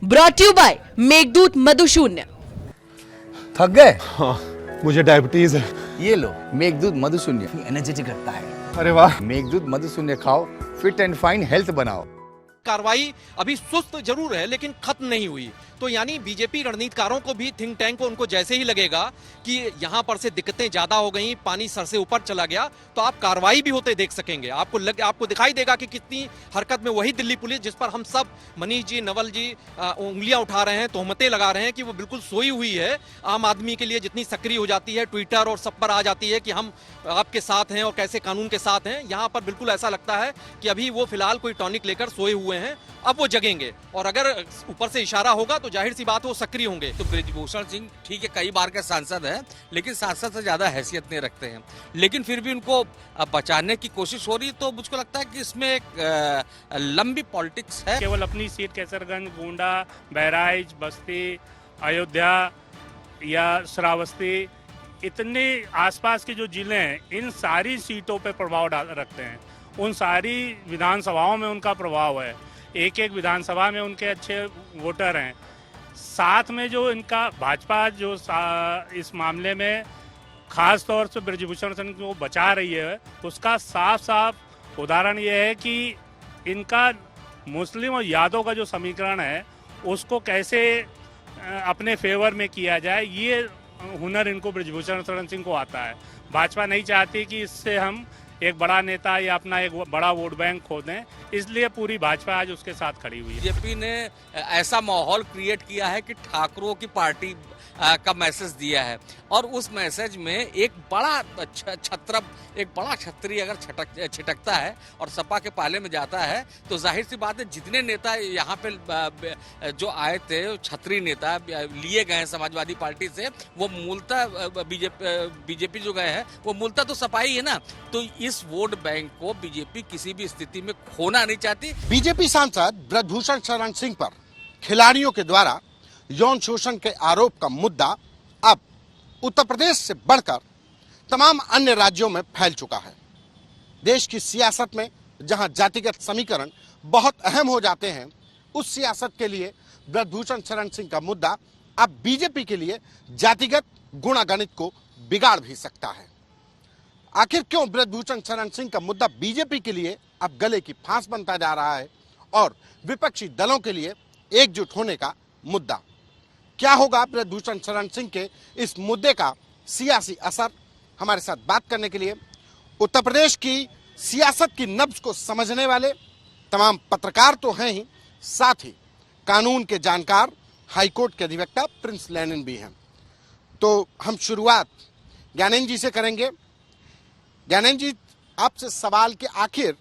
Brought you by Meghdoot Madhushunya. थक गए? हाँ, मुझे डायबिटीज है। ये लो मेघदूत मधुशून्य, एनर्जेटिक रखता है। अरे वाह। मेघदूत मधुशून्य खाओ, फिट एंड फाइन हेल्थ बनाओ। कार्रवाई अभी सुस्त जरूर है लेकिन खत्म नहीं हुई। तो यानी बीजेपी रणनीतिकारों को भी, थिंक टैंक को, उनको जैसे ही लगेगा कि यहां पर से दिक्कतें ज्यादा हो गई, पानी सर से ऊपर चला गया, तो आप कार्रवाई भी होते देख सकेंगे। आपको दिखाई देगा कि कितनी हरकत में वही दिल्ली पुलिस जिस पर हम सब, मनीष जी, नवल जी, उंगलियां उठा रहे हैं, तोहमतें लगा रहे हैं कि वो बिल्कुल सोई हुई है। आम आदमी के लिए जितनी सक्रिय हो जाती है, ट्विटर और सब पर आ जाती है कि हम आपके साथ हैं और कैसे कानून के साथ हैं, यहां पर बिल्कुल ऐसा लगता है कि अभी वो फिलहाल कोई टॉनिक लेकर सोए हुए हैं। अब वो जगेंगे और अगर ऊपर से इशारा होगा तो जाहिर सी बात है वो सक्रिय होंगे। तो ब्रिजभूषण सिंह ठीक है, कई बार के सांसद हैं, लेकिन सांसद से ज्यादा हैसियत नहीं रखते हैं, लेकिन फिर भी उनको बचाने की कोशिश हो रही। तो मुझको लगता है कि इसमें एक लंबी पॉलिटिक्स है। केवल अपनी सीट कैसरगंज, गोंडा, बहराइच, बस्ती, अयोध्या या श्रावस्ती, इतने आसपास के जो जिले हैं, इन सारी सीटों पे प्रभाव रखते हैं। उन सारी विधानसभाओं में उनका प्रभाव है। एक एक विधानसभा में उनके अच्छे वोटर हैं। साथ में जो इनका भाजपा जो इस मामले में खास तौर से ब्रिजभूषण सिंह को बचा रही है, उसका साफ साफ उदाहरण ये है कि इनका मुस्लिम और यादव का जो समीकरण है उसको कैसे अपने फेवर में किया जाए, ये हुनर इनको ब्रिजभूषण शरण सिंह को आता है। भाजपा नहीं चाहती कि इससे हम एक बड़ा नेता या अपना एक बड़ा वोट बैंक खो दें, इसलिए पूरी भाजपा आज उसके साथ खड़ी हुई है। बीजेपी ने ऐसा माहौल क्रिएट किया है कि ठाकरों की पार्टी का मैसेज दिया है, और उस मैसेज में एक बड़ा छत्र, एक बड़ा छतरी अगर छिटकता है और सपा के पाले में जाता है, तो जाहिर सी बात है जितने नेता यहाँ पे जो आए थे, छतरी नेता लिए गए हैं समाजवादी पार्टी से, वो मूलतः बीजेपी जो गए हैं वो मूलतः तो सपा ही है ना। तो इस वोट बैंक को बीजेपी किसी भी स्थिति में खोना नहीं चाहती। बीजेपी सांसद ब्रजभूषण शरण सिंह पर खिलाड़ियों के द्वारा यौन शोषण के आरोप का मुद्दा अब उत्तर प्रदेश से बढ़कर तमाम अन्य राज्यों में फैल चुका है। देश की सियासत में जहां जातिगत समीकरण बहुत अहम हो जाते हैं, उस सियासत के लिए ब्रजभूषण शरण सिंह का मुद्दा अब बीजेपी के लिए जातिगत गुणागणित को बिगाड़ भी सकता है। आखिर क्यों ब्रजभूषण शरण सिंह का मुद्दा बीजेपी के लिए अब गले की फांस बनता जा रहा है और विपक्षी दलों के लिए एकजुट होने का मुद्दा? क्या होगा ब्रजभूषण शरण सिंह के इस मुद्दे का सियासी असर? हमारे साथ बात करने के लिए उत्तर प्रदेश की सियासत की नब्ज को समझने वाले तमाम पत्रकार तो हैं ही, साथ ही कानून के जानकार हाईकोर्ट के अधिवक्ता प्रिंस लेनिन भी हैं। तो हम शुरुआत ज्ञानेंद्र जी से करेंगे। ज्ञानेंद्र जी, आपसे सवाल कि आखिर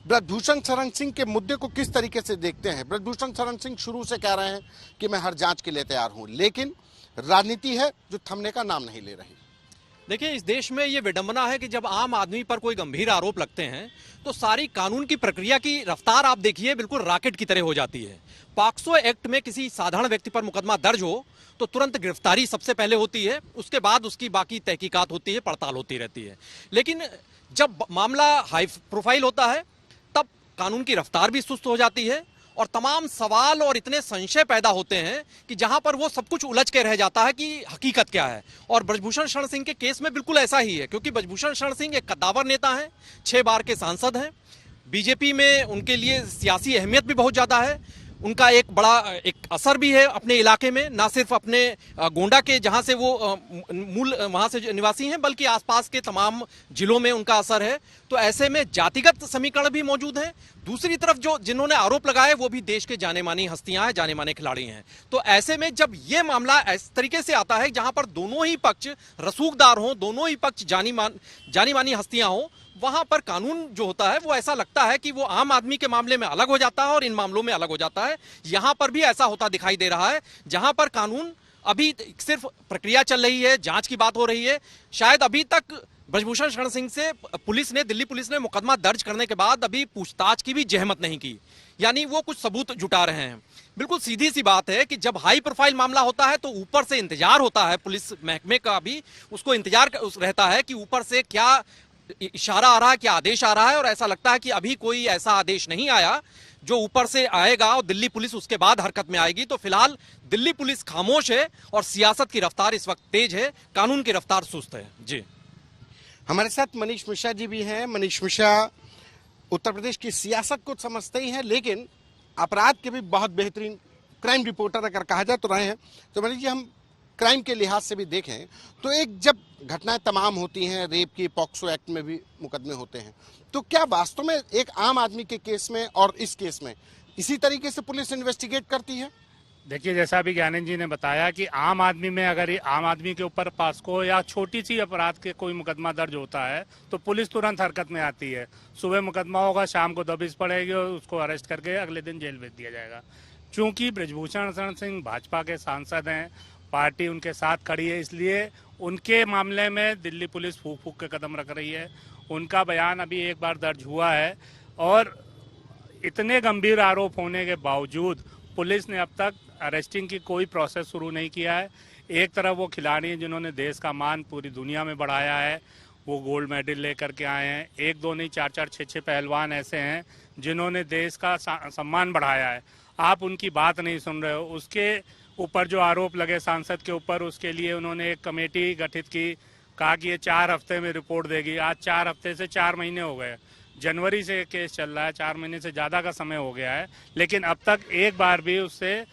ब्रजभूषण शरण सिंह के मुद्दे को किस तरीके से देखते हैं? ब्रजभूषण शरण सिंह शुरू से कह रहे हैं कि मैं हर जांच के लिए तैयार हूं, लेकिन राजनीति है जो थमने का नाम नहीं ले रही। देखिए, इस देश में ये विडंबना है कि जब आम आदमी पर कोई गंभीर आरोप लगते हैं तो सारी कानून की प्रक्रिया की रफ्तार आप देखिए बिल्कुल रॉकेट की तरह हो जाती है। पॉक्सो एक्ट में किसी साधारण व्यक्ति पर मुकदमा दर्ज हो तो तुरंत गिरफ्तारी सबसे पहले होती है, उसके बाद उसकी बाकी तहकीकात होती है, पड़ताल होती रहती है। लेकिन जब मामला हाई प्रोफाइल होता है तब कानून की रफ्तार भी सुस्त हो जाती है और तमाम सवाल और इतने संशय पैदा होते हैं कि जहां पर वो सब कुछ उलझ के रह जाता है कि हकीकत क्या है। और ब्रजभूषण शरण सिंह के केस में बिल्कुल ऐसा ही है, क्योंकि ब्रजभूषण शरण सिंह एक कद्दावर नेता हैं, 6 बार के सांसद हैं, बीजेपी में उनके लिए सियासी अहमियत भी बहुत ज्यादा है, उनका एक बड़ा एक असर भी है अपने इलाके में, ना सिर्फ अपने गोंडा के जहां से वो मूल वहां से निवासी हैं, बल्कि आसपास के तमाम जिलों में उनका असर है। तो ऐसे में जातिगत समीकरण भी मौजूद हैं। दूसरी तरफ जो जिन्होंने आरोप लगाए वो भी देश के जाने मानी हस्तियां हैं, जाने माने खिलाड़ी हैं। तो ऐसे में जब ये मामला इस तरीके से आता है जहां पर दोनों ही पक्ष रसूखदार हों, दोनों ही पक्ष जानी मानी हस्तियां हों, वहां पर कानून जो होता है वो ऐसा लगता है कि वो आम आदमी के मामले में अलग हो जाता है और इन मामलों में अलग हो जाता है। यहां पर भी ऐसा होता दिखाई दे रहा है, जहां पर कानून अभी सिर्फ प्रक्रिया चल रही है, जांच की बात हो रही है। शायद अभी तक ब्रजभूषण शरण सिंह से दिल्ली पुलिस ने मुकदमा दर्ज करने के बाद अभी पूछताछ की भी जहमत नहीं की, यानी वो कुछ सबूत जुटा रहे हैं। बिल्कुल सीधी सी बात है कि जब हाई प्रोफाइल मामला होता है तो ऊपर से इंतजार होता है, पुलिस महकमे का भी उसको इंतजार रहता है कि ऊपर से क्या इशारा आ रहा है, क्या आदेश आ रहा है। और ऐसा लगता है कि अभी कोई ऐसा आदेश नहीं आया जो ऊपर से आएगा और दिल्ली पुलिस उसके बाद हरकत में आएगी। तो फिलहाल दिल्ली पुलिस खामोश है और सियासत की रफ्तार इस वक्त तेज है, कानून की रफ्तार सुस्त है। जी, हमारे साथ मनीष मिश्रा जी भी हैं। मनीष मिश्रा उत्तर प्रदेश की सियासत को समझते ही हैं, लेकिन अपराध के भी बहुत बेहतरीन क्राइम रिपोर्टर अगर कहा जाए तो रहे हैं। तो मनीष जी, हम क्राइम के लिहाज से भी देखें तो एक जब घटनाएं तमाम होती हैं, रेप की पॉक्सो एक्ट में भी मुकदमे होते हैं, तो क्या वास्तव में एक आम आदमी के केस में और इस केस में इसी तरीके से पुलिस इन्वेस्टिगेट करती है? देखिए, जैसा अभी ज्ञानंद जी ने बताया कि आम आदमी में अगर ये आम आदमी के ऊपर पास्को या छोटी सी अपराध के कोई मुकदमा दर्ज होता है तो पुलिस तुरंत हरकत में आती है। सुबह मुकदमा होगा, शाम को दबिश पड़ेगी और उसको अरेस्ट करके अगले दिन जेल भेज दिया जाएगा। चूंकि बृजभूषण शरण सिंह भाजपा के सांसद हैं, पार्टी उनके साथ खड़ी है, इसलिए उनके मामले में दिल्ली पुलिस फूक फूक के कदम रख रही है। उनका बयान अभी एक बार दर्ज हुआ है और इतने गंभीर आरोप होने के बावजूद पुलिस ने अब तक अरेस्टिंग की कोई प्रोसेस शुरू नहीं किया है। एक तरफ वो खिलाड़ी हैं जिन्होंने देश का मान पूरी दुनिया में बढ़ाया है, वो गोल्ड मेडल लेकर के आए हैं। एक दो नहीं, चार चार छः पहलवान ऐसे हैं जिन्होंने देश का सम्मान बढ़ाया है। आप उनकी बात नहीं सुन रहे हो। उसके ऊपर जो आरोप लगे सांसद के ऊपर, उसके लिए उन्होंने एक कमेटी गठित की, कहा कि ये 4 हफ्ते में रिपोर्ट देगी। आज 4 हफ्ते से 4 महीने हो गए, जनवरी से केस चल रहा है, 4 महीने से ज़्यादा का समय हो गया है, लेकिन अब तक एक बार भी उससे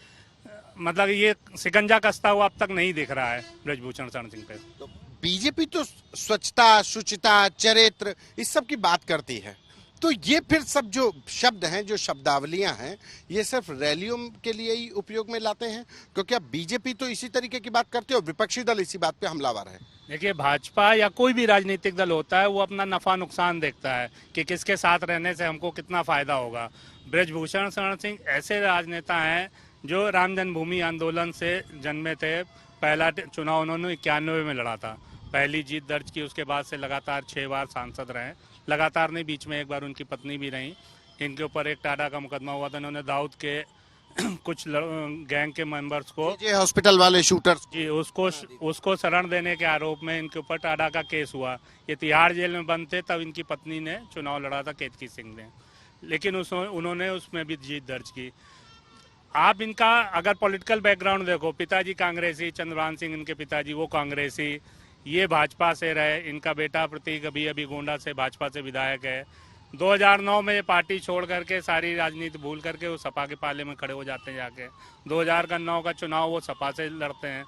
मतलब ये शिकंजा कसता हुआ अब तक नहीं दिख रहा है बृजभूषण शरण सिंह पे। तो बीजेपी तो स्वच्छता, शुचिता, चरित्र इस सब की बात करती है, तो ये फिर सब जो शब्द हैं, जो शब्दावलियां हैं, ये सिर्फ रैलियों के लिए ही उपयोग में लाते हैं? क्योंकि अब बीजेपी तो इसी तरीके की बात करती है और विपक्षी दल इसी बात पे हमलावर है। देखिए, भाजपा या कोई भी राजनीतिक दल होता है वो अपना नफा नुकसान देखता है कि किसके साथ रहने से हमको कितना फायदा होगा। बृजभूषण शरण सिंह ऐसे राजनेता हैं जो राम जन्मभूमि आंदोलन से जन्मे थे। पहला चुनाव उन्होंने 91 में लड़ा था, पहली जीत दर्ज की। उसके बाद से लगातार 6 बार सांसद रहे, लगातार नहीं, बीच में एक बार उनकी पत्नी भी रही। इनके ऊपर एक टाडा का मुकदमा हुआ था, इन्होंने दाऊद के कुछ गैंग के मेंबर्स को, हॉस्पिटल वाले शूटर्स जी, उसको शरण देने के आरोप में इनके ऊपर टाडा का केस हुआ। ये तिहाड़ जेल में बंद थे, तब इनकी पत्नी ने चुनाव लड़ा था, केतकी सिंह ने, लेकिन उन्होंने उसमें भी जीत दर्ज की। आप इनका अगर पॉलिटिकल बैकग्राउंड देखो, पिताजी कांग्रेसी, चंद्रभान सिंह इनके पिताजी, वो कांग्रेसी, ये भाजपा से रहे। इनका बेटा प्रतीक अभी गोंडा से भाजपा से विधायक है। 2009 में ये पार्टी छोड़ करके, सारी राजनीति भूल करके वो सपा के पाले में खड़े हो जाते हैं जाके। 2009 का चुनाव वो सपा से लड़ते हैं,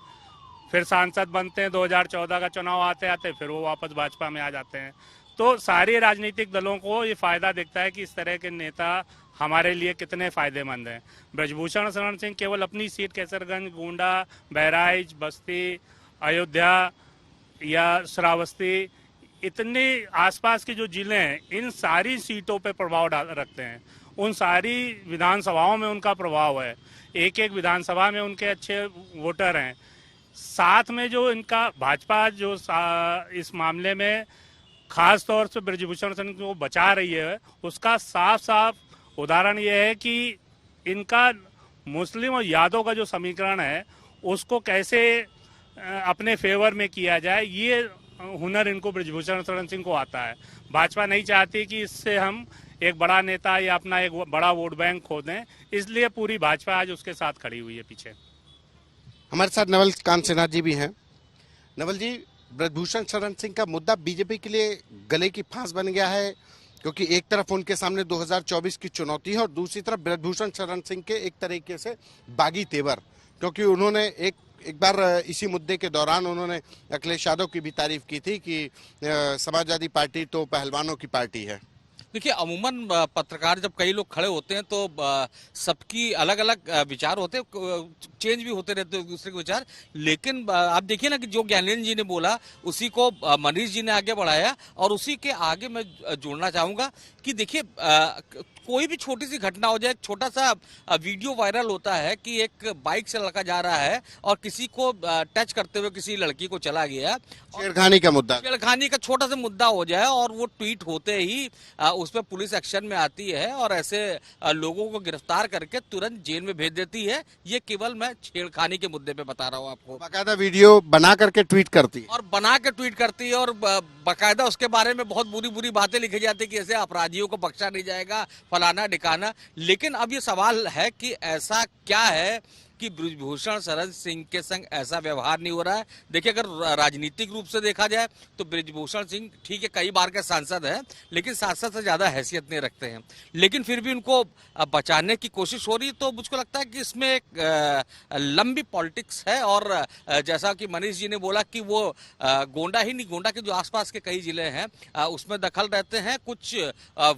फिर सांसद बनते हैं। 2014 का चुनाव आते आते फिर वो वापस भाजपा में आ जाते हैं। तो सारे राजनीतिक दलों को ये फायदा दिखता है कि इस तरह के नेता हमारे लिए कितने फायदेमंद हैं। बृजभूषण शरण सिंह केवल अपनी सीट कैसरगंज, गोंडा, बहराइच, बस्ती, अयोध्या या श्रावस्ती, इतने आसपास के जो जिले हैं, इन सारी सीटों पे प्रभाव रखते हैं। उन सारी विधानसभाओं में उनका प्रभाव है। एक एक विधानसभा में उनके अच्छे वोटर हैं। साथ में जो इनका भाजपा जो इस मामले में खास तौर से बृजभूषण सिंह को बचा रही है, उसका साफ साफ उदाहरण ये है कि इनका मुस्लिम और यादव का जो समीकरण है उसको कैसे अपने फेवर में किया जाए, ये हुनर इनको बृजभूषण शरण सिंह को आता है। भाजपा नहीं चाहती कि इससे हम एक बड़ा नेता या अपना एक बड़ा वोट बैंक खो दें, इसलिए पूरी भाजपा आज उसके साथ खड़ी हुई है पीछे। हमारे साथ नवल कांत सिन्हा जी भी हैं। नवल जी, बृजभूषण शरण सिंह का मुद्दा बीजेपी के लिए गले की फांस बन गया है, क्योंकि एक तरफ उनके सामने 2024 की चुनौती है और दूसरी तरफ बृजभूषण शरण सिंह के एक तरीके से बागी तेवर, क्योंकि उन्होंने एक बार इसी मुद्दे के दौरान उन्होंने अखिलेश यादव की भी तारीफ की थी कि समाजवादी पार्टी तो पहलवानों की पार्टी है। देखिए, अमूमन पत्रकार जब कई लोग खड़े होते हैं तो सबकी अलग अलग विचार होते हैं, चेंज भी होते रहते हैं दूसरे के विचार। लेकिन आप देखिए ना कि जो ज्ञानेंद्र जी ने बोला उसी को मनीष जी ने आगे बढ़ाया, और उसी के आगे मैं जोड़ना चाहूँगा कि देखिए, कोई भी छोटी सी घटना हो जाए, एक छोटा सा वीडियो वायरल होता है कि एक बाइक से लड़का जा रहा है और किसी को टच करते हुए किसी लड़की को चला गया, छेड़खानी का मुद्दा, छेड़खानी का छोटा सा मुद्दा हो जाए और वो ट्वीट होते ही उसमें पुलिस एक्शन में आती है और ऐसे लोगों को गिरफ्तार करके तुरंत जेल में भेज देती है। ये केवल मैं छेड़खानी के मुद्दे पे बता रहा हूँ आपको। बाकायदा वीडियो बना करके ट्वीट करती है। और बना के ट्वीट करती है और बाकायदा उसके बारे में बहुत बुरी बुरी बातें लिखी जाती है कि ऐसे अपराधियों को बख्शा नहीं जाएगा, फलाना ढिकाना। लेकिन अब ये सवाल है कि ऐसा क्या है कि बृजभूषण शरण सिंह के संग ऐसा व्यवहार नहीं हो रहा है। देखिए, अगर राजनीतिक रूप से देखा जाए तो बृजभूषण सिंह ठीक है, कई बार के सांसद हैं, लेकिन सांसद से ज्यादा हैसियत नहीं रखते हैं। लेकिन फिर भी उनको बचाने की कोशिश हो रही, तो मुझको लगता है कि इसमें एक लंबी पॉलिटिक्स है। और जैसा कि मनीष जी ने बोला कि वो गोंडा ही नहीं, गोंडा के जो आसपास के कई जिले हैं उसमें दखल रहते हैं, कुछ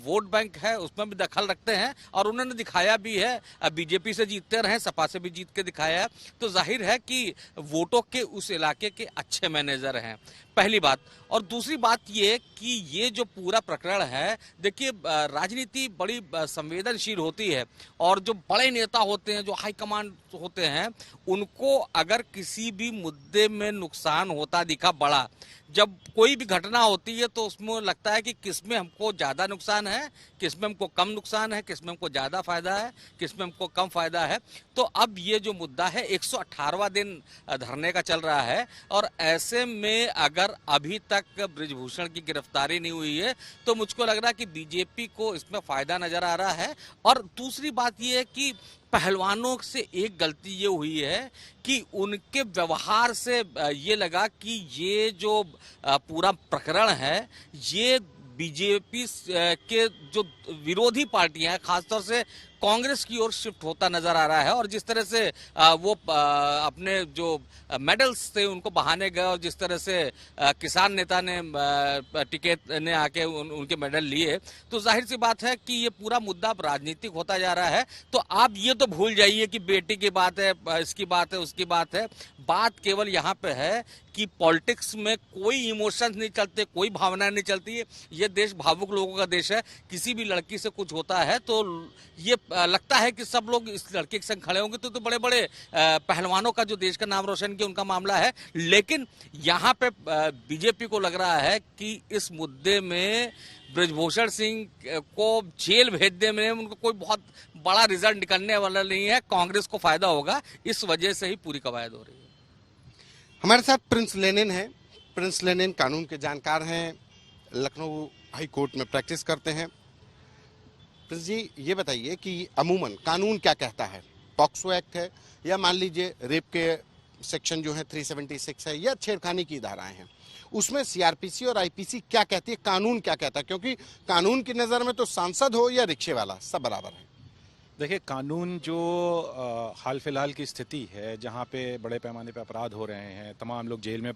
वोट बैंक है उसमें भी दखल रखते हैं। और उन्होंने दिखाया भी है, बीजेपी से जीतते रहे, सपा से भी जीत के दिखाया है, तो जाहिर है कि वोटों के उस इलाके के अच्छे मैनेजर हैं, पहली बात। और दूसरी बात ये कि ये जो पूरा प्रकरण है, देखिए राजनीति बड़ी संवेदनशील होती है और जो बड़े नेता होते हैं, जो हाई कमांड होते हैं, उनको अगर किसी भी मुद्दे में नुकसान होता दिखा बड़ा, जब कोई भी घटना होती है तो उसमें लगता है कि किसमें हमको ज्यादा नुकसान है, किसमें हमको कम नुकसान है, किसमें हमको ज्यादा फायदा है, किसमें हमको कम फायदा है। तो अब ये जो मुद्दा है 118वां दिन धरने का चल रहा है और ऐसे में अगर अभी तक बृजभूषण की गिरफ्तारी नहीं हुई है तो मुझको लग रहा है कि बीजेपी को इसमें फायदा नजर आ रहा है। और दूसरी बात ये है कि पहलवानों से एक गलती ये हुई है कि उनके व्यवहार से ये लगा कि ये जो पूरा प्रकरण है ये बीजेपी के जो विरोधी पार्टियां हैं, खासतौर से कांग्रेस की ओर शिफ्ट होता नजर आ रहा है। और जिस तरह से वो अपने जो मेडल्स थे उनको बहाने गए और जिस तरह से किसान नेता ने टिकट ने आके उनके मेडल लिए, तो जाहिर सी बात है कि ये पूरा मुद्दा अब राजनीतिक होता जा रहा है। तो आप ये तो भूल जाइए कि बेटी की बात है, इसकी बात है, उसकी बात है। बात केवल यहाँ पे है कि पॉलिटिक्स में कोई इमोशंस नहीं चलते, कोई भावना नहीं चलती है। ये देश भावुक लोगों का देश है। किसी भी लड़की से कुछ होता है तो ये लगता है कि सब लोग इस लड़के के संग खड़े होंगे। तो बड़े बड़े पहलवानों का जो देश का नाम रोशन किया उनका मामला है। लेकिन यहाँ पे बीजेपी को लग रहा है कि इस मुद्दे में बृजभूषण सिंह को जेल भेजने में उनको कोई बहुत बड़ा रिजल्ट निकलने वाला नहीं है, कांग्रेस को फायदा होगा। इस वजह से ही पूरी कवायद हो रही है। हमारे साथ प्रिंस लेनिन हैं। प्रिंस लेनिन कानून के जानकार हैं, लखनऊ हाई कोर्ट में प्रैक्टिस करते हैं। प्रिंस जी, ये बताइए कि अमूमन कानून क्या कहता है? पॉक्सो एक्ट है या मान लीजिए रेप के सेक्शन जो है 376 है या छेड़खानी की धाराएं हैं, उसमें सीआरपीसी और आईपीसी क्या कहती है, कानून क्या कहता है? क्योंकि कानून की नज़र में तो सांसद हो या रिक्शे वाला सब बराबर है। देखिए, कानून जो हाल फिलहाल की स्थिति है जहाँ पे बड़े पैमाने पे अपराध हो रहे हैं, तमाम लोग जेल में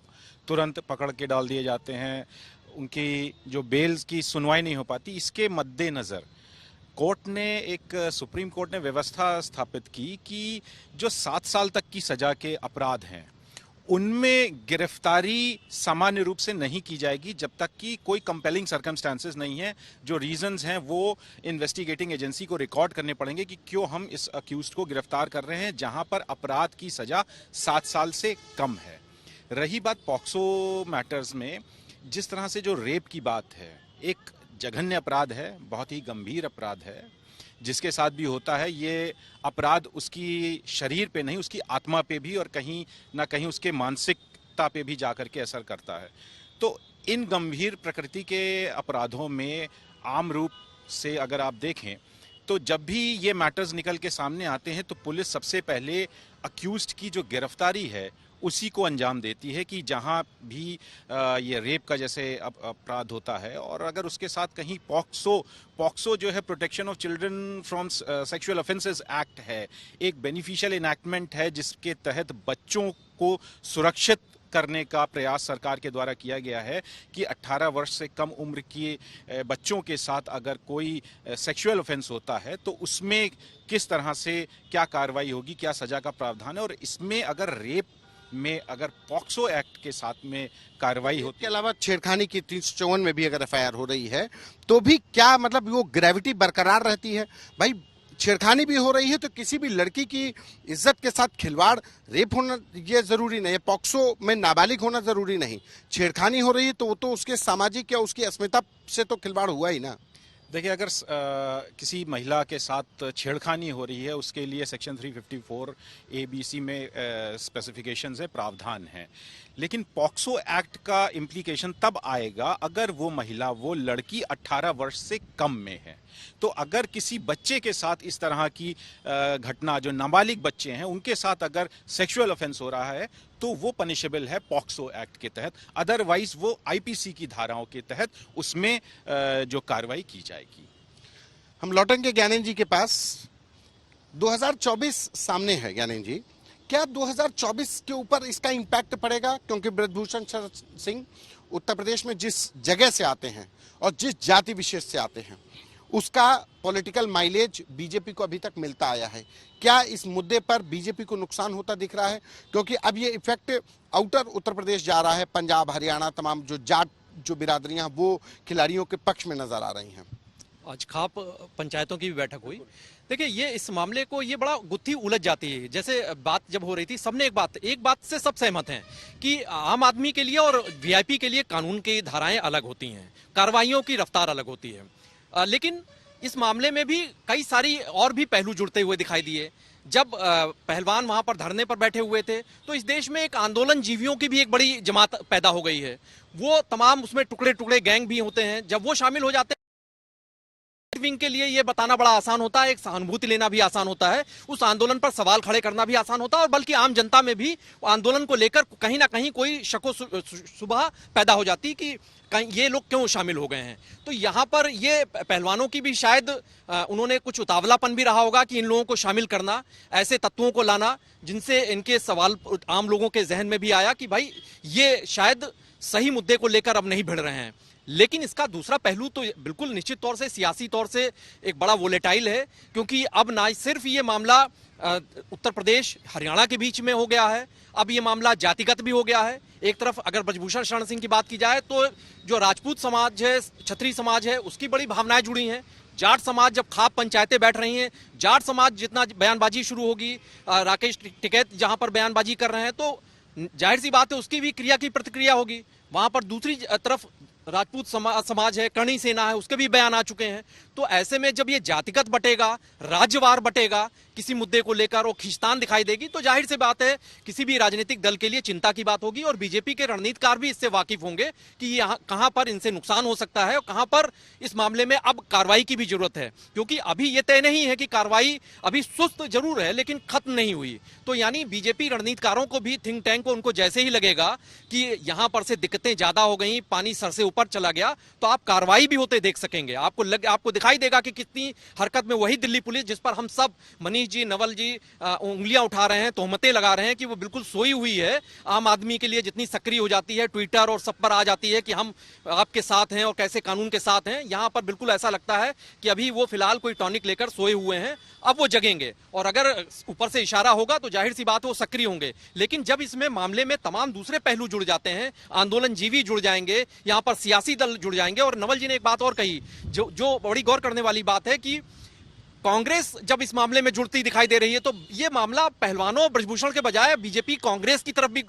तुरंत पकड़ के डाल दिए जाते हैं, उनकी जो बेल्स की सुनवाई नहीं हो पाती, इसके मद्देनज़र कोर्ट ने सुप्रीम कोर्ट ने व्यवस्था स्थापित की कि जो 7 साल तक की सजा के अपराध हैं उनमें गिरफ्तारी सामान्य रूप से नहीं की जाएगी जब तक कि कोई कंपेलिंग सर्कमस्टांसेस नहीं है। जो रीजंस हैं वो इन्वेस्टिगेटिंग एजेंसी को रिकॉर्ड करने पड़ेंगे कि क्यों हम इस अक्यूज्ड को गिरफ्तार कर रहे हैं जहां पर अपराध की सजा 7 साल से कम है। रही बात पॉक्सो मैटर्स में, जिस तरह से जो रेप की बात है, एक जघन्य अपराध है, बहुत ही गंभीर अपराध है, जिसके साथ भी होता है ये अपराध उसकी शरीर पे नहीं, उसकी आत्मा पे भी और कहीं ना कहीं उसके मानसिकता पे भी जाकर के असर करता है। तो इन गंभीर प्रकृति के अपराधों में आम रूप से अगर आप देखें तो जब भी ये मैटर्स निकल के सामने आते हैं तो पुलिस सबसे पहले अक्यूज्ड की जो गिरफ्तारी है उसी को अंजाम देती है कि जहां भी ये रेप का जैसे अपराध होता है, और अगर उसके साथ कहीं पॉक्सो जो है protection of children from sexual offences act है, एक बेनिफिशियल इनैक्टमेंट है जिसके तहत बच्चों को सुरक्षित करने का प्रयास सरकार के द्वारा किया गया है कि 18 वर्ष से कम उम्र के बच्चों के साथ अगर कोई सेक्सुअल ऑफेंस होता है तो उसमें किस तरह से क्या कार्रवाई होगी, क्या सजा का प्रावधान है। और इसमें अगर रेप में अगर पॉक्सो एक्ट के साथ में कार्रवाई होती है, के अलावा छेड़खानी की 354 में भी अगर एफआईआर हो रही है तो भी क्या मतलब वो ग्रेविटी बरकरार रहती है? भाई छेड़खानी भी हो रही है तो किसी भी लड़की की इज्जत के साथ खिलवाड़, रेप होना ये जरूरी नहीं है, पॉक्सो में नाबालिग होना जरूरी नहीं, छेड़खानी हो रही है तो वो तो उसके सामाजिक या उसकी अस्मिता से तो खिलवाड़ हुआ ही ना। देखिए, अगर किसी महिला के साथ छेड़खानी हो रही है, उसके लिए सेक्शन 354 ABC में स्पेसिफिकेशंस है, प्रावधान है। लेकिन पॉक्सो एक्ट का इम्प्लीकेशन तब आएगा अगर वो महिला, वो लड़की 18 वर्ष से कम में है। तो अगर किसी बच्चे के साथ इस तरह की घटना, जो नाबालिग बच्चे हैं उनके साथ अगर सेक्सुअल ऑफेंस हो रहा है, तो वो पनिशेबल है पॉक्सो एक्ट के तहत। अदरवाइज वो IPC की धाराओं के तहत उसमें जो कार्रवाई की जाएगी। हम लौटेंगे ज्ञानेंद्र जी के पास। 2024 सामने है ज्ञानेंद्र जी, क्या 2024 के ऊपर इसका इम्पैक्ट पड़ेगा? क्योंकि ब्रजभूषण शरण सिंह उत्तर प्रदेश में जिस जगह से आते हैं और जिस जाति विशेष से आते हैं, उसका पॉलिटिकल माइलेज बीजेपी को अभी तक मिलता आया है। क्या इस मुद्दे पर बीजेपी को नुकसान होता दिख रहा है? क्योंकि अब ये इफेक्ट आउटर उत्तर प्रदेश जा रहा है, पंजाब, हरियाणा, तमाम जो जाट जो बिरादरियां वो खिलाड़ियों के पक्ष में नजर आ रही हैं। आज खाप पंचायतों की भी बैठक हुई। देखिए, ये इस मामले को ये बड़ा गुत्थी उलझ जाती है। जैसे बात जब हो रही थी, सबने एक बात से सब सहमत हैं कि आम आदमी के लिए और VIP के लिए कानून की धाराएं अलग होती हैं, कार्रवाइयों की रफ्तार अलग होती है। लेकिन इस मामले में भी कई सारी और भी पहलू जुड़ते हुए दिखाई दिए। जब पहलवान वहां पर धरने पर बैठे हुए थे, तो इस देश में एक आंदोलन जीवियों की भी एक बड़ी जमात पैदा हो गई है। वो तमाम उसमें टुकड़े टुकड़े गैंग भी होते हैं। जब वो शामिल हो जाते हैं, विंग के लिए ये बताना बड़ा आसान होता है, एक सहानुभूति लेना भी आसान होता है, उस आंदोलन पर सवाल खड़े करना भी आसान होता है, और बल्कि आम जनता में भी आंदोलन को लेकर कहीं ना कहीं कोई शको सुबह पैदा हो जाती कि ये लोग क्यों शामिल हो गए हैं। तो यहाँ पर ये पहलवानों की भी शायद उन्होंने कुछ उतावलापन भी रहा होगा कि इन लोगों को शामिल करना, ऐसे तत्वों को लाना जिनसे इनके सवाल आम लोगों के जहन में भी आया कि भाई ये शायद सही मुद्दे को लेकर अब नहीं भिड़ रहे हैं। लेकिन इसका दूसरा पहलू तो बिल्कुल निश्चित तौर से सियासी तौर से एक बड़ा वोलेटाइल है, क्योंकि अब ना सिर्फ ये मामला उत्तर प्रदेश हरियाणा के बीच में हो गया है, अब ये मामला जातिगत भी हो गया है। एक तरफ अगर ब्रजभूषण शरण सिंह की बात की जाए तो जो राजपूत समाज है, क्षत्रिय समाज है, उसकी बड़ी भावनाएं जुड़ी हैं। जाट समाज जब खाप पंचायतें बैठ रही हैं, जाट समाज जितना बयानबाजी शुरू होगी, राकेश टिकैत जहां पर बयानबाजी कर रहे हैं, तो जाहिर सी बात है उसकी भी क्रिया की प्रतिक्रिया होगी। वहां पर दूसरी तरफ राजपूत समाज है, करणी सेना है, उसके भी बयान आ चुके हैं। तो ऐसे में जब ये जातिगत बटेगा, राज्यवार बटेगा किसी मुद्दे को लेकर और खींचतान दिखाई देगी, तो जाहिर सी बात है किसी भी राजनीतिक दल के लिए चिंता की बात होगी। और बीजेपी के रणनीतिकार भी इससे वाकिफ होंगे कि यहाँ कहां पर इनसे नुकसान हो सकता है और कहां पर इस मामले में अब कार्रवाई की भी जरूरत है। क्योंकि अभी ये तय नहीं है कि कार्रवाई अभी सुस्त जरूर है लेकिन खत्म नहीं हुई। तो यानी बीजेपी रणनीतिकारों को भी, थिंक टैंक को, उनको जैसे ही लगेगा कि यहां पर से दिक्कतें ज्यादा हो गई, पानी सर से ऊपर चला गया, तो आप कार्रवाई भी होते देख सकेंगे। आपको दिखाई देगा कि कितनी हरकत में वही दिल्ली पुलिस, जिस पर हम सब, मनीष जी, नवल जी, उंगलियां उठा रहे हैं, तोहमतें लगा रहे हैं कि वो बिल्कुल सोई हुई है, आम आदमी के लिए जितनी सक्रिय हो जाती है, ट्विटर और सब पर आ जाती है कि हम आपके साथ हैं और कैसे कानून के साथ हैं। यहां पर बिल्कुल ऐसा लगता है कि अभी वो फिलहाल कोई टॉनिक लेकर सोए हुए हैं, अब वो जगेंगे और अगर ऊपर से इशारा होगा तो जाहिर सी बात है वो सक्रिय होंगे। लेकिन जब इसमें मामले में तमाम दूसरे पहलू जुड़ जाते हैं, आंदोलन जीवी जुड़ जाएंगे, यहां पर सियासी दल जुड़ जाएंगे। और नवल जी ने एक बात और कही जो बड़ी गौर करने वाली बात है कि कांग्रेस जब इस मामले में जुड़ती दिखाई दे रही है, तो ये मामला पहलवानों ब्रजभूषण के बजाय बीजेपी कांग्रेस की तरफ भी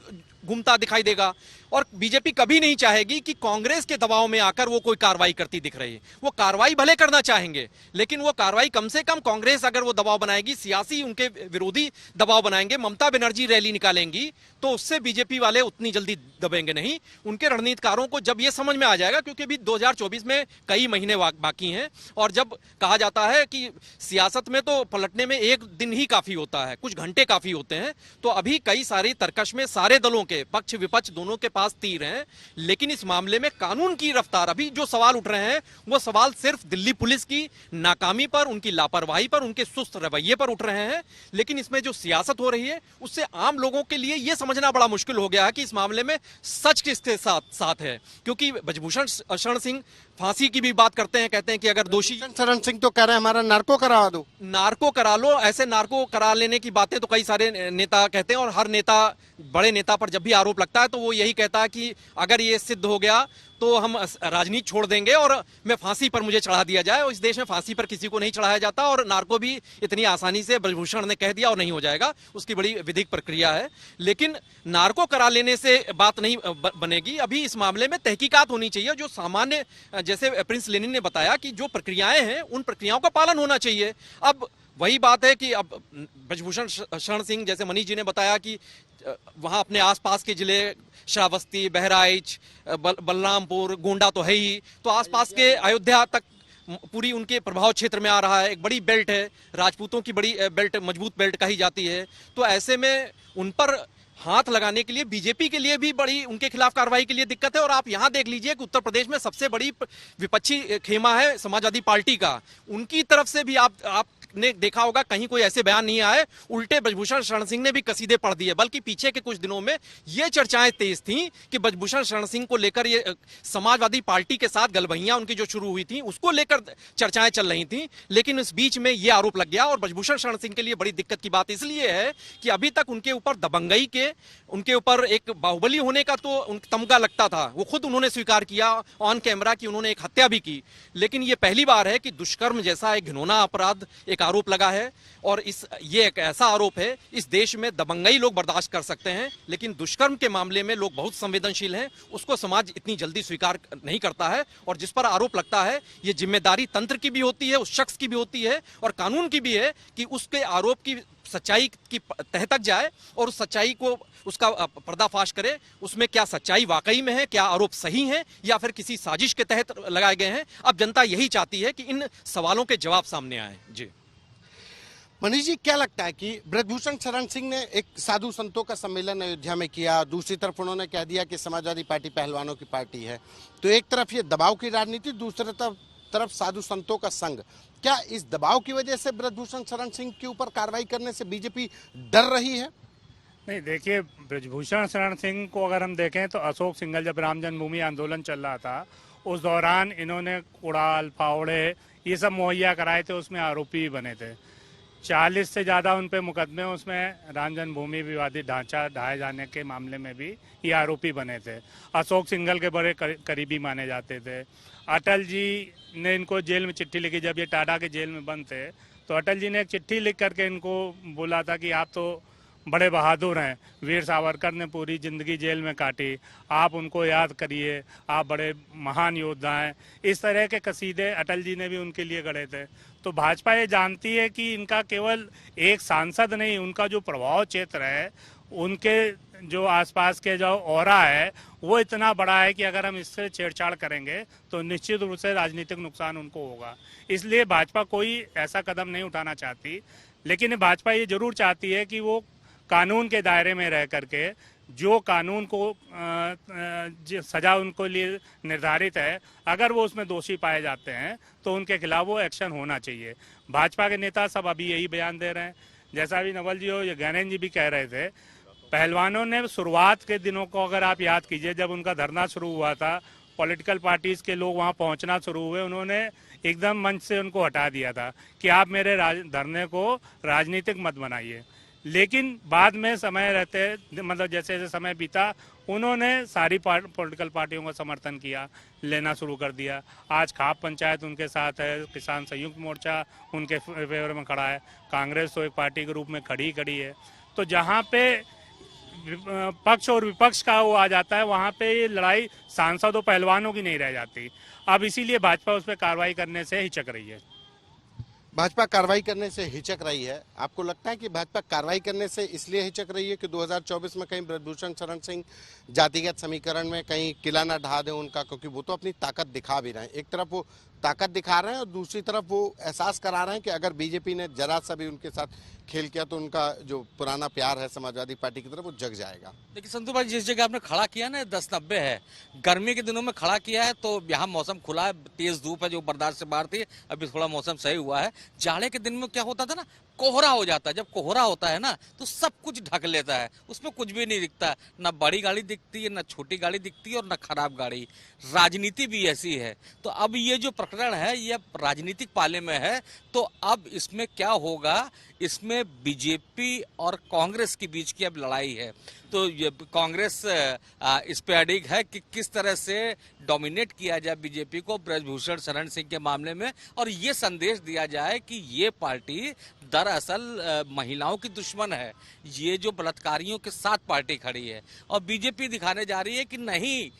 घूमता दिखाई देगा। और बीजेपी कभी नहीं चाहेगी कि कांग्रेस के दबाव में आकर वो कोई कार्रवाई करती दिख रही है। वो कार्रवाई भले करना चाहेंगे, लेकिन वो कार्रवाई कम से कम कांग्रेस अगर वो दबाव बनाएगी, सियासी उनके विरोधी दबाव बनाएंगे, ममता बनर्जी रैली निकालेंगी, तो उससे बीजेपी वाले उतनी जल्दी दबेंगे नहीं। उनके रणनीतिकारों को जब ये समझ में आ जाएगा, क्योंकि अभी 2024 में कई महीने बाकी हैं, और जब कहा जाता है कि सियासत में तो पलटने में एक दिन ही काफी होता है, कुछ घंटे काफी होते हैं, तो अभी कई सारी तरकश में सारे दलों के, पक्ष विपक्ष दोनों के पास तीर हैं। लेकिन इस मामले में कानून की रफ्तार, अभी जो सवाल उठ रहे हैं वो सवाल सिर्फ दिल्ली पुलिस की नाकामी पर, उनकी लापरवाही पर, उनके सुस्त रवैये पर उठ रहे हैं। लेकिन इसमें जो सियासत हो रही है उससे आम लोगों के लिए यह समझना बड़ा मुश्किल हो गया है कि इस मामले में सच किसके साथ है। क्योंकि ब्रजभूषण शरण सिंह फांसी की भी बात करते हैं, कहते हैं कि अगर दोषी, शरण सिंह तो कह रहे हैं हमारा नार्को करा दो, नार्को करा लो। ऐसे नार्को करा लेने की बातें तो कई सारे नेता कहते हैं, और हर नेता, बड़े नेता पर जब भी आरोप लगता है तो वो यही कहता है कि अगर ये सिद्ध हो गया तो हम राजनीति छोड़ देंगे और मैं फांसी पर मुझे चढ़ा दिया जाए। और इस देश में फांसी पर किसी को नहीं चढ़ाया जाता, और नार्को भी इतनी आसानी से ब्रजभूषण ने कह दिया और नहीं हो जाएगा, उसकी बड़ी विधिक प्रक्रिया है। लेकिन नार्को करा लेने से बात नहीं बनेगी। अभी इस मामले में तहकीकात होनी चाहिए, जो सामान्य, जैसे प्रिंस लेनिन ने बताया कि जो प्रक्रियाएं हैं उन प्रक्रियाओं का पालन होना चाहिए। अब वही बात है कि अब ब्रजभूषण शरण सिंह, जैसे मनीष जी ने बताया कि वहां अपने आसपास के जिले श्रावस्ती, बहराइच, बलरामपुर, गोंडा तो है ही, तो आसपास के अयोध्या तक पूरी उनके प्रभाव क्षेत्र में आ रहा है। एक बड़ी बेल्ट है, राजपूतों की बड़ी बेल्ट, मजबूत बेल्ट कही जाती है। तो ऐसे में उन पर हाथ लगाने के लिए बीजेपी के लिए भी बड़ी, उनके खिलाफ कार्रवाई के लिए दिक्कत है। और आप यहां देख लीजिए कि उत्तर प्रदेश में सबसे बड़ी विपक्षी खेमा है समाजवादी पार्टी का, उनकी तरफ से भी आपने देखा होगा कहीं कोई ऐसे बयान नहीं आए। उल्टे ब्रजभूषण शरण सिंह ने भी कसीदे पढ़ दिए। बल्कि पीछे के कुछ दिनों में ये चर्चाएं तेज थीं कि ब्रजभूषण शरण सिंह को लेकर ये समाजवादी पार्टी के साथ गलबहियां उनकी जो शुरू हुई थी उसको लेकर चर्चाएं चल रही थी। लेकिन इस बीच में ये आरोप लग गया। और ब्रजभूषण शरण सिंह के लिए बड़ी दिक्कत की बात इसलिए है कि अभी तक उनके ऊपर दबंगई के, उनके ऊपर एक बाहुबली होने का तो तमगा लगता था। वो खुद उन्होंने स्वीकार किया ऑन कैमरा कि उन्होंने एक हत्या भी की। लेकिन ये पहली बार है कि दुष्कर्म जैसा एक घिनौना अपराध एक आरोप लगा है। और ये एक ऐसा आरोप है, इस देश में दबंगई लोग बर्दाश्त कर सकते हैं, लेकिन दुष्कर्म के मामले में लोग बहुत संवेदनशील हैं। उसको समाज इतनी जल्दी स्वीकार नहीं करता है। और जिस पर आरोप लगता है, ये जिम्मेदारी तंत्र की भी होती है, उस शख्स की भी होती है और कानून की भी है कि उसके आरोप की सच्चाई की तह तक जाए और उस सच्चाई को, उसका पर्दाफाश करे। उसमें क्या सच्चाई वाकई में है, क्या आरोप सही है या फिर किसी साजिश के तहत लगाए गए हैं। अब जनता यही चाहती है कि इन सवालों के जवाब सामने आए। जी मनीष जी, क्या लगता है कि ब्रजभूषण शरण सिंह ने एक साधु संतों का सम्मेलन अयोध्या में किया, दूसरी तरफ उन्होंने कह दिया कि समाजवादी पार्टी पहलवानों की पार्टी है, तो एक तरफ ये दबाव की राजनीति, दूसरी तरफ साधु संतों का संघ। क्या इस दबाव की वजह से ब्रजभूषण शरण सिंह के ऊपर कार्रवाई करने से बीजेपी डर रही है? नहीं, देखिए, ब्रजभूषण शरण सिंह को अगर हम देखें तो अशोक सिंघल जब राम जन्मभूमि आंदोलन चल रहा था उस दौरान इन्होंने कुड़ाल, फावड़े ये सब मुहैया कराए थे, उसमें आरोपी भी बने थे। 40 से ज़्यादा उन पे मुकदमे, उसमें राम जन्मभूमि विवादित ढांचा ढाए जाने के मामले में भी ये आरोपी बने थे। अशोक सिंघल के बड़े करीबी माने जाते थे। अटल जी ने इनको जेल में चिट्ठी लिखी, जब ये टाटा के जेल में बंद थे तो अटल जी ने एक चिट्ठी लिख करके इनको बोला था कि आप तो बड़े बहादुर हैं, वीर सावरकर ने पूरी ज़िंदगी जेल में काटी, आप उनको याद करिए, आप बड़े महान योद्धा हैं। इस तरह के कसीदे अटल जी ने भी उनके लिए गढ़े थे। तो भाजपा ये जानती है कि इनका केवल एक सांसद नहीं, उनका जो प्रभाव क्षेत्र है, उनके जो आसपास के जो ऑरा है वो इतना बड़ा है कि अगर हम इससे छेड़छाड़ करेंगे तो निश्चित रूप से राजनीतिक नुकसान उनको होगा। इसलिए भाजपा कोई ऐसा कदम नहीं उठाना चाहती। लेकिन भाजपा ये जरूर चाहती है कि वो कानून के दायरे में रह करके जो कानून को सजा उनको लिए निर्धारित है, अगर वो उसमें दोषी पाए जाते हैं तो उनके खिलाफ वो एक्शन होना चाहिए। भाजपा के नेता सब अभी यही बयान दे रहे हैं। जैसा अभी नवल जी और गैनेन जी भी कह रहे थे, पहलवानों ने शुरुआत के दिनों को अगर आप याद कीजिए, जब उनका धरना शुरू हुआ था, पॉलिटिकल पार्टीज के लोग वहाँ पहुँचना शुरू हुए, उन्होंने एकदम मंच से उनको हटा दिया था कि आप मेरे धरने को राजनीतिक मत बनाइए। लेकिन बाद में समय रहते, मतलब जैसे जैसे समय बीता, उन्होंने सारी पॉलिटिकल पार्टियों का समर्थन किया, लेना शुरू कर दिया। आज खाप पंचायत उनके साथ है, किसान संयुक्त मोर्चा उनके फेवर में खड़ा है, कांग्रेस तो एक पार्टी के रूप में खड़ी है। तो जहाँ पे पक्ष और विपक्ष का वो आ जाता है, वहाँ पे ये लड़ाई सांसदों पहलवानों की नहीं रह जाती। अब इसीलिए भाजपा उस पर कार्रवाई करने से हिचक रही है। भाजपा कार्रवाई करने से हिचक रही है। आपको लगता है कि भाजपा कार्रवाई करने से इसलिए हिचक रही है कि 2024 में कहीं ब्रजभूषण शरण सिंह जातिगत समीकरण में कहीं किला ना ढा दें उनका, क्योंकि वो तो अपनी ताकत दिखा भी रहे हैं। एक तरफ वो ताकत दिखा रहे हैं और दूसरी तरफ वो एहसास करा रहे हैं कि अगर बीजेपी ने जरा सा भी उनके साथ खेल किया तो उनका जो पुराना प्यार है समाजवादी पार्टी की तरफ वो जग जाएगा। देखिए संतू भाई, जिस जगह आपने खड़ा किया ना 10-90 है, गर्मी के दिनों में खड़ा किया है, तो यहाँ मौसम खुला है, तेज धूप है जो बर्दाश्त से बाहर थी, अभी थोड़ा मौसम सही हुआ है। जाड़े के दिन में क्या होता था ना, कोहरा हो जाता है। जब कोहरा होता है ना तो सब कुछ ढक लेता है, उसमें कुछ भी नहीं दिखता, ना बड़ी गाड़ी दिखती है, ना छोटी गाड़ी दिखती है और ना खराब गाड़ी। राजनीति भी ऐसी है। तो अब ये जो प्रकरण है ये राजनीतिक पाले में है, तो अब इसमें क्या होगा इसमें बीजेपी और कांग्रेस के बीच की अब लड़ाई है। तो ये कांग्रेस इस पे अडिग है कि किस तरह से डोमिनेट किया जाए बीजेपी को ब्रजभूषण शरण सिंह के मामले में, और ये संदेश दिया जाए कि ये पार्टी दरअसल महिलाओं की दुश्मन है, ये जो बलात्कारियों के साथ पार्टी खड़ी है। और बीजेपी दिखाने जा रही है कि नहीं,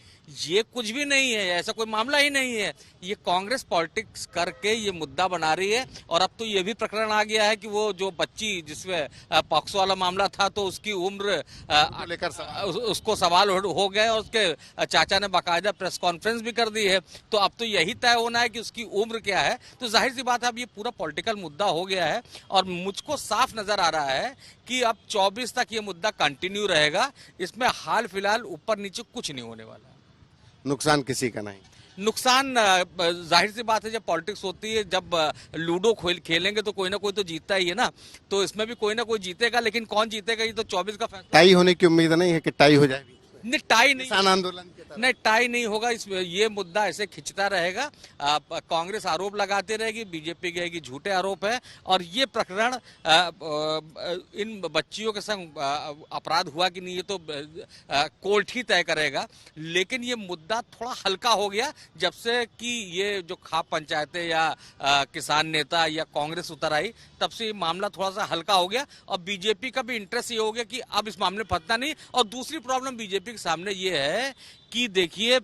ये कुछ भी नहीं है, ऐसा कोई मामला ही नहीं है। ये कांग्रेस पॉलिटिक्स करके ये मुद्दा बना रही है। और अब तो ये भी प्रकरण आ गया है कि वो जो बच्ची जिसमें पॉक्सो वाला मामला था, तो उसकी उम्र लेकर उसको सवाल हो गए और उसके चाचा ने बाकायदा प्रेस कॉन्फ्रेंस भी कर दी है। तो अब तो यही तय होना है कि उसकी उम्र क्या है। तो जाहिर सी बात है अब ये पूरा पॉलिटिकल मुद्दा हो गया है और मुझको साफ नजर आ रहा है कि अब 24 तक ये मुद्दा कंटिन्यू रहेगा। इसमें हाल फिलहाल ऊपर नीचे कुछ नहीं होने वाला। नुकसान किसी का नहीं। नुकसान जाहिर सी बात है, जब पॉलिटिक्स होती है, जब लूडो खेलेंगे तो कोई ना कोई तो जीतता ही है ना। तो इसमें भी कोई ना कोई जीतेगा, लेकिन कौन जीतेगा ये तो 24 का फैसला। टाई होने की उम्मीद नहीं है कि टाई हो जाएगी। नहीं, टाई नहीं, किसान आंदोलन के तरह। नहीं टाई नहीं होगा। इसमें ये मुद्दा ऐसे खिंचता रहेगा। कांग्रेस आरोप लगाती रहेगी, बीजेपी कहेगी झूठे आरोप है। और ये प्रकरण इन बच्चियों के संग अपराध हुआ कि नहीं ये तो कोर्ट ही तय करेगा। लेकिन ये मुद्दा थोड़ा हल्का हो गया जब से कि ये जो खाप पंचायतें या किसान नेता या कांग्रेस उतर आई, तब से ये मामला थोड़ा सा हल्का हो गया। और बीजेपी का भी इंटरेस्ट ये हो गया कि अब इस मामले में फंसना नहीं। और दूसरी प्रॉब्लम बीजेपी के सामने ये है कि देखिए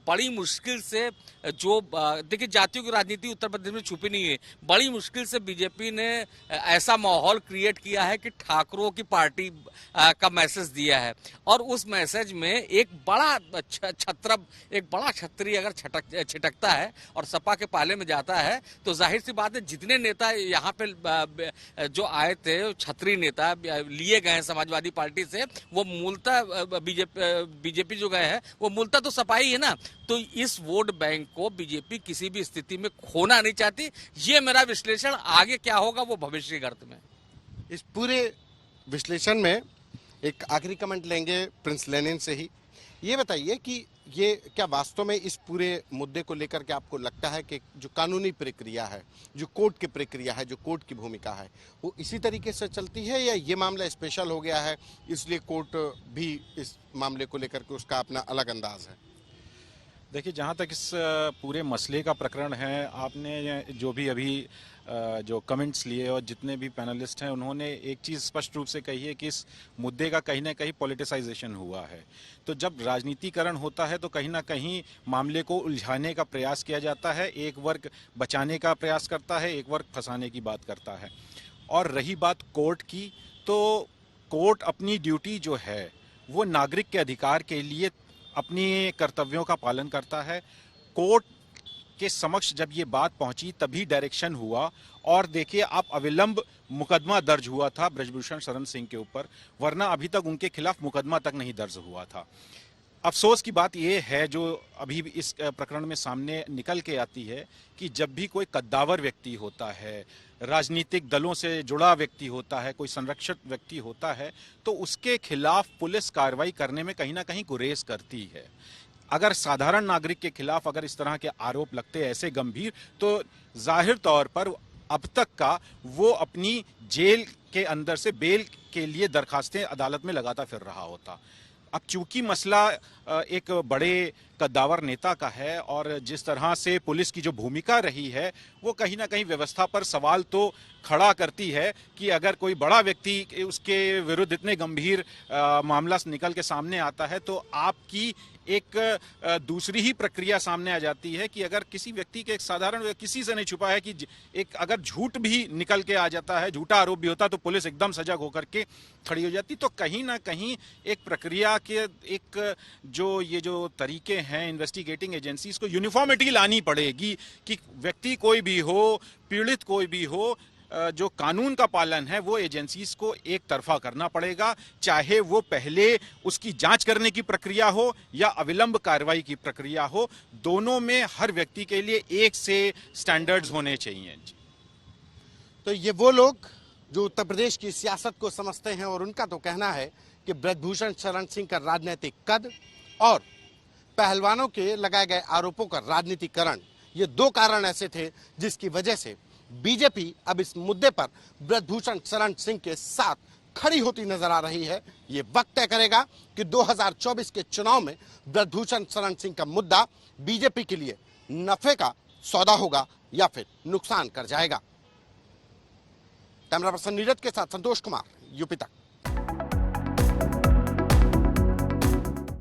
बड़ी मुश्किल से जो देखिए जातियों की राजनीति उत्तर प्रदेश में छुपी नहीं है। बड़ी मुश्किल से बीजेपी ने ऐसा माहौल क्रिएट किया है कि ठाकरों की पार्टी का मैसेज दिया है। और उस मैसेज में एक बड़ा छत्रप, एक बड़ा छतरी अगर छिटकता है और सपा के पाले में जाता है, तो जाहिर सी बात है जितने नेता यहाँ पे जो आए थे, छतरी नेता लिए गए हैं समाजवादी पार्टी से, वो मूलतः बीजेपी जो गए हैं वो मूलतः तो सपाई है ना। तो इस वोट बैंक को बीजेपी किसी भी स्थिति में खोना नहीं चाहती। ये मेरा विश्लेषण। आगे क्या होगा वो भविष्य की गर्त में। इस पूरे विश्लेषण में एक आखिरी कमेंट लेंगे प्रिंस लेनिन से ही। ये बताइए कि ये क्या वास्तव में इस पूरे मुद्दे को लेकर के आपको लगता है कि जो कानूनी प्रक्रिया है, जो कोर्ट की प्रक्रिया है, जो कोर्ट की भूमिका है, वो इसी तरीके से चलती है, या ये मामला स्पेशल हो गया है इसलिए कोर्ट भी इस मामले को लेकर के उसका अपना अलग अंदाज है? देखिए, जहाँ तक इस पूरे मसले का प्रकरण है, आपने जो भी अभी जो कमेंट्स लिए और जितने भी पैनलिस्ट हैं, उन्होंने एक चीज़ स्पष्ट रूप से कही है कि इस मुद्दे का कहीं ना कहीं पॉलिटिसाइजेशन हुआ है। तो जब राजनीतिकरण होता है तो कहीं ना कहीं मामले को उलझाने का प्रयास किया जाता है। एक वर्ग बचाने का प्रयास करता है, एक वर्ग फंसाने की बात करता है। और रही बात कोर्ट की, तो कोर्ट अपनी ड्यूटी जो है वो नागरिक के अधिकार के लिए अपनी कर्तव्यों का पालन करता है। कोर्ट के समक्ष जब ये बात पहुंची तभी डायरेक्शन हुआ। और देखिए, आप अविलंब मुकदमा दर्ज हुआ था ब्रजभूषण शरण सिंह के ऊपर, वरना अभी तक उनके खिलाफ मुकदमा तक नहीं दर्ज हुआ था। अफसोस की बात यह है जो अभी इस प्रकरण में सामने निकल के आती है कि जब भी कोई कद्दावर व्यक्ति होता है, राजनीतिक दलों से जुड़ा व्यक्ति होता है, कोई संरक्षित व्यक्ति होता है, तो उसके खिलाफ पुलिस कार्रवाई करने में कहीं ना कहीं गुरेज करती है। अगर साधारण नागरिक के खिलाफ अगर इस तरह के आरोप लगते ऐसे गंभीर, तो जाहिर तौर पर अब तक का वो अपनी जेल के अंदर से बेल के लिए दरखास्तें अदालत में लगाता फिर रहा होता। अब चूंकि मसला एक बड़े कद्दावर नेता का है और जिस तरह से पुलिस की जो भूमिका रही है वो कहीं ना कहीं व्यवस्था पर सवाल तो खड़ा करती है कि अगर कोई बड़ा व्यक्ति उसके विरुद्ध इतने गंभीर मामला निकल के सामने आता है तो आपकी एक दूसरी ही प्रक्रिया सामने आ जाती है कि अगर किसी व्यक्ति के एक साधारण किसी से नहीं छुपा है कि एक अगर झूठ भी निकल के आ जाता है, झूठा आरोप भी होता, तो पुलिस एकदम सजग होकर के खड़ी हो जाती। तो कहीं ना कहीं एक प्रक्रिया के एक जो तरीके हैं इन्वेस्टिगेटिंग एजेंसीज को यूनिफॉर्मिटी लानी पड़ेगी कि व्यक्ति कोई भी हो, पीड़ित कोई भी हो, जो कानून का पालन है वो एजेंसीज को एक तरफा करना पड़ेगा, चाहे वो पहले उसकी जांच करने की प्रक्रिया हो या अविलंब कार्रवाई की प्रक्रिया हो। दोनों में हर व्यक्ति के लिए एक से स्टैंडर्ड्स होने चाहिए। तो ये वो लोग जो उत्तर प्रदेश की सियासत को समझते हैं और उनका तो कहना है कि ब्रजभूषण शरण सिंह का राजनीतिक कद और पहलवानों के लगाए गए आरोपों का राजनीतिकरण, ये दो कारण ऐसे थे जिसकी वजह से बीजेपी अब इस मुद्दे पर ब्रजभूषण शरण सिंह के साथ खड़ी होती नजर आ रही है। ये वक्त तय करेगा कि 2024 के चुनाव में ब्रजभूषण शरण सिंह का मुद्दा बीजेपी के लिए नफे का सौदा होगा या फिर नुकसान कर जाएगा। कैमरा पर्सन नीरज के साथ संतोष कुमार, यूपी तक।